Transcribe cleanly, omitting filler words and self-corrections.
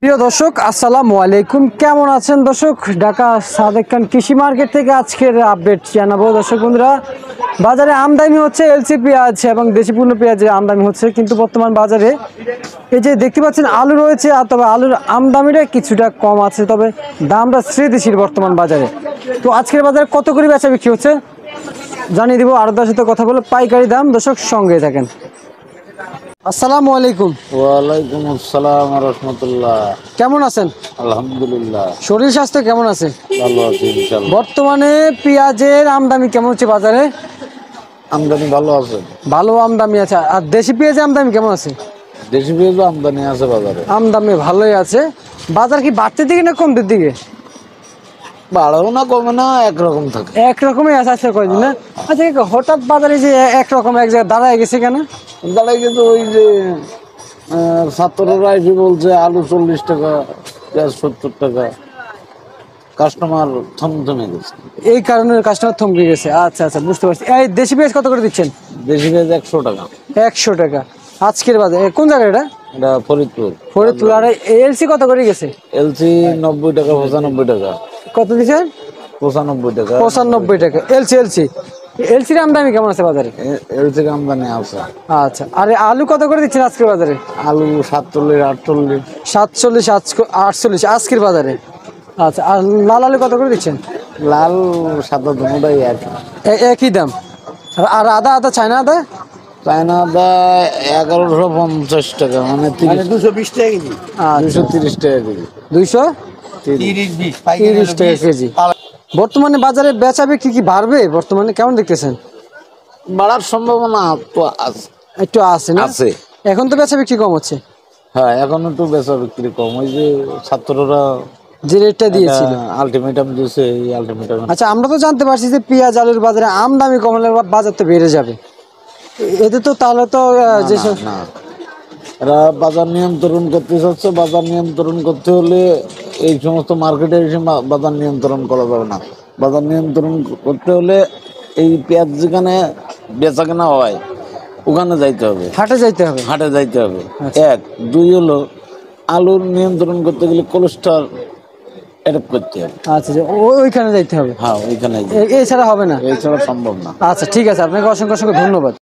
প্রিয় দর্শক আসসালামু আলাইকুম, কেমন আছেন দর্শক? ঢাকা সাদেক খান কৃষি মার্কেট থেকে আজকের আপডেট জানাবো। দর্শক বন্ধুরা, বাজারে আমদানি হচ্ছে এলসি পেঁয়াজ এবং দেশি পূর্ণ পেঁয়াজের আমদানি হচ্ছে, কিন্তু বর্তমান বাজারে এই যে দেখতে পাচ্ছেন আলু রয়েছে, আর তবে আলুর আমদানিটা কিছুটা কম আছে, তবে দামটা স্থিতিশীল বর্তমান বাজারে। তো আজকের বাজারে কত করে বেচা বিক্রি হচ্ছে জানিয়ে দিব, আরদার সাথে কথা বলে পাইকারি দাম। দর্শক সঙ্গে থাকেন। আসসালামু আলাইকুম। ওয়ালাইকুম আসসালাম রাহমাতুল্লাহ। কেমন আছেন? আলহামদুলিল্লাহ শরীর স্বাস্থ্য কেমন আছে? ভালো আছি ইনশাআল্লাহ। বর্তমানে পেঁয়াজের আমদানি কেমন হচ্ছে বাজারে? আমদানি ভালো আছে, ভালো আমদানি আছে। আর দেশি পেঁয়াজের আমদানি কেমন আছে? দেশি পেঁয়াজও আমদানি আছে বাজারে। আমদানি ভালোই আছে। বাজার কি বাড়তির দিকে না কমতির দিকে? বাড়াও না কমে না, একরকম থাকে। একরকমই আছে আজকে কয়দিন না। আচ্ছা, হঠাৎ বাজারে যে একরকম এক জায়গায় দাঁড়ায় গেছে কেন? দাঁড়াই কিন্তু ওই যে ছাত্ররা এসে বলছে আলু 40 টাকা, পেঁয়াজ 70 টাকা, কাস্টমার থমথমে গেছে। এই কারণে কাস্টমার থমকে গেছে। আচ্ছা আচ্ছা, বুঝতে পারছি। এই দেশি পেঁয়াজ কত করে দিচ্ছেন? দেশি পেঁয়াজ 100 টাকা। 100 টাকা আজকের বাজারে। কোন জায়গায় এটা? এটা ফরিদপুর। ফরিদপুর। আর এলসি কত করে গেছে? এলসি 90 টাকা, 95 টাকা। কত দিচ্ছেন? 95 টাকা। 95 টাকা এলসির আমদানি কেমন আছে বাজারে? এলসির আমদানি আছে। আচ্ছা, আরে আলু কত করে দিচ্ছেন আজকের বাজারে? আলু 47, 48। 47, 48 আজকের বাজারে। আচ্ছা, আর লাল আলু কত করে দিচ্ছেন? লাল সাদা দুটোটাই একই। একই দাম। আর আদা আদা চায়না আদা? চায়না আদা 1150 টাকা, মানে 220 টাকা কেজি। 230 টাকা কেজি। 230 টাকা কেজি। বর্তমানে বাজারে বেচা বিক্রি কি বাড়বে? বর্তমানে কেমন দেখতেছেন? বাড়ার সম্ভাবনা তো আছে। একটু আছে না? আছে। এখন তো বেচা বিক্রি কম হচ্ছে। হ্যাঁ, এখন একটু বেচা বিক্রি কম। ওই যে ছাত্ররা যে রেটটা দিয়েছিল, আলটিমেটাম দিয়েছে, এই আলটিমেটাম। আচ্ছা, আমরা তো জানতে পারছি যে পেঁয়াজ আলুর বাজারে আমদানি কমলে বাজার তো বেড়ে যাবে। এতে তো তাহলে তো যেসব না, এরা বাজার নিয়ন্ত্রণ করতে চাচ্ছে। বাজার নিয়ন্ত্রণ করতে হলে এই সমস্ত মার্কেটে এসে বাজার নিয়ন্ত্রণ করা যাবে না। বাজার নিয়ন্ত্রণ করতে হলে এই পেঁয়াজ যেখানে বেচা কেনা হয় ওখানে যাইতে হবে, হাটে যাইতে হবে। হাটে যাইতে হবে। আচ্ছা। 1 2 হলো আলুর নিয়ন্ত্রণ করতে গেলে কোলেস্ট্রল অ্যাডাপ্ট করতে হবে। আচ্ছা, ওইখানে যাইতে হবে। হ্যাঁ, ওইখানে এছাড়া হবে না? এছাড়া সম্ভব না। আচ্ছা, ঠিক আছে, আপনাকে অসংখ্য অসংখ্য ধন্যবাদ।